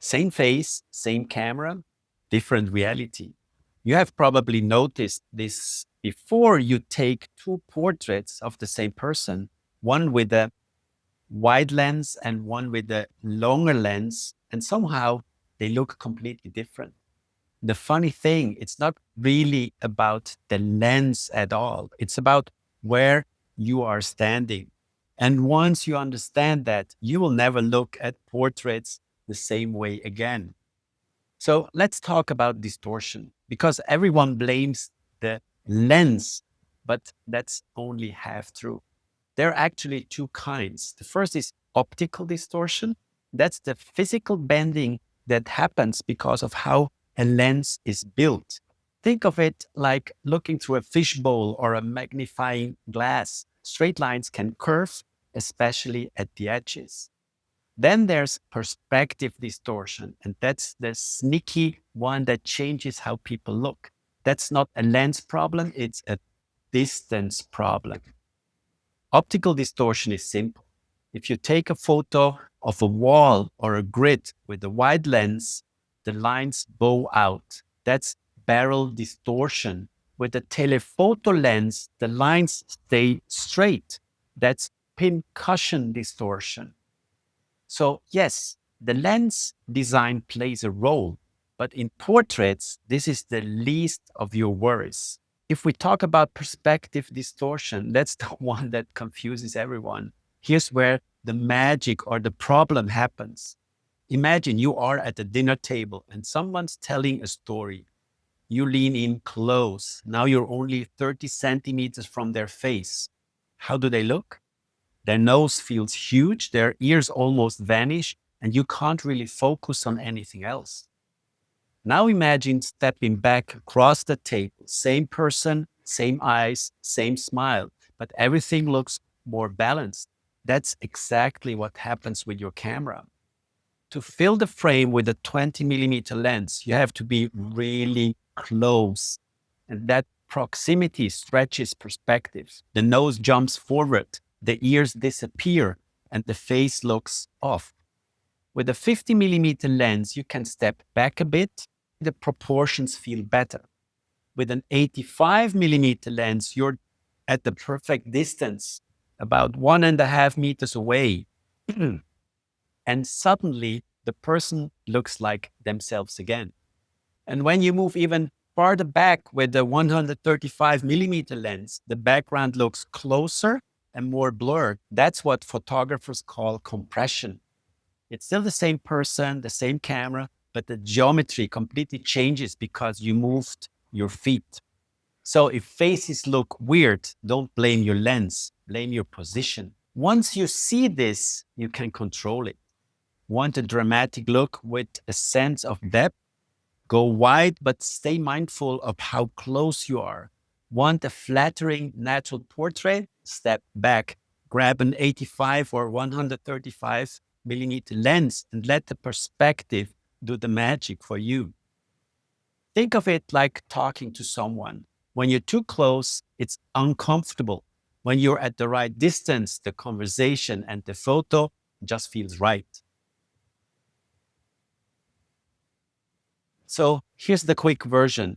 Same face, same camera, different reality. You have probably noticed this before. You take two portraits of the same person, one with a wide lens and one with a longer lens, and somehow they look completely different. The funny thing, it's not really about the lens at all. It's about where you are standing. And once you understand that, you will never look at portraits the same way again. So let's talk about distortion because everyone blames the lens, but that's only half true. There are actually two kinds. The first is optical distortion. That's the physical bending that happens because of how a lens is built. Think of it like looking through a fishbowl or a magnifying glass. Straight lines can curve, especially at the edges. Then there's perspective distortion, and that's the sneaky one that changes how people look. That's not a lens problem, it's a distance problem. Optical distortion is simple. If you take a photo of a wall or a grid with a wide lens, the lines bow out. That's barrel distortion. With a telephoto lens, the lines stay straight. That's pincushion distortion. So yes, the lens design plays a role, but in portraits, this is the least of your worries. If we talk about perspective distortion, that's the one that confuses everyone. Here's where the magic or the problem happens. Imagine you are at a dinner table and someone's telling a story. You lean in close. Now you're only 30 centimeters from their face. How do they look? Their nose feels huge, their ears almost vanish, and you can't really focus on anything else. Now imagine stepping back across the table, same person, same eyes, same smile, but everything looks more balanced. That's exactly what happens with your camera. To fill the frame with a 20 millimeter lens, you have to be really close. And that proximity stretches perspective. The nose jumps forward, the ears disappear, and the face looks off. With a 50 millimeter lens, you can step back a bit. The proportions feel better. With an 85 millimeter lens, you're at the perfect distance, about 1.5 meters away. And suddenly the person looks like themselves again. And when you move even farther back with the 135 millimeter lens, the background looks closer and more blurred. That's what photographers call compression. It's still the same person, the same camera, but the geometry completely changes because you moved your feet. So if faces look weird, don't blame your lens, blame your position. Once you see this, you can control it. Want a dramatic look with a sense of depth? Go wide, but stay mindful of how close you are. Want a flattering natural portrait? Step back, grab an 85 or 135 millimeter lens and let the perspective do the magic for you. Think of it like talking to someone. When you're too close, it's uncomfortable. When you're at the right distance, the conversation and the photo just feels right. So here's the quick version.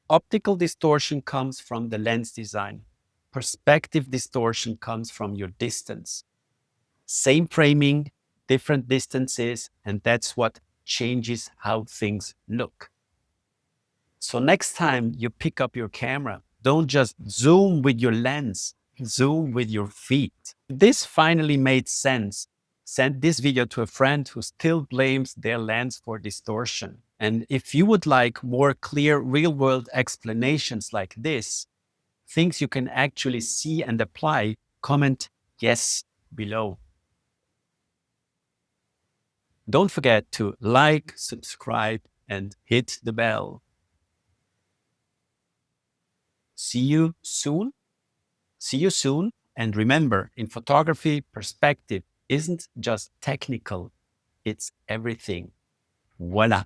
Optical distortion comes from the lens design. Perspective distortion comes from your distance. Same framing, different distances, and that's what changes how things look. So next time you pick up your camera, don't just zoom with your lens, zoom with your feet. This finally made sense. Send this video to a friend who still blames their lens for distortion. And if you would like more clear real-world explanations like this, things you can actually see and apply, comment yes below. Don't forget to like, subscribe, and hit the bell. See you soon. See you soon. And remember, in photography, perspective isn't just technical, it's everything. Voila.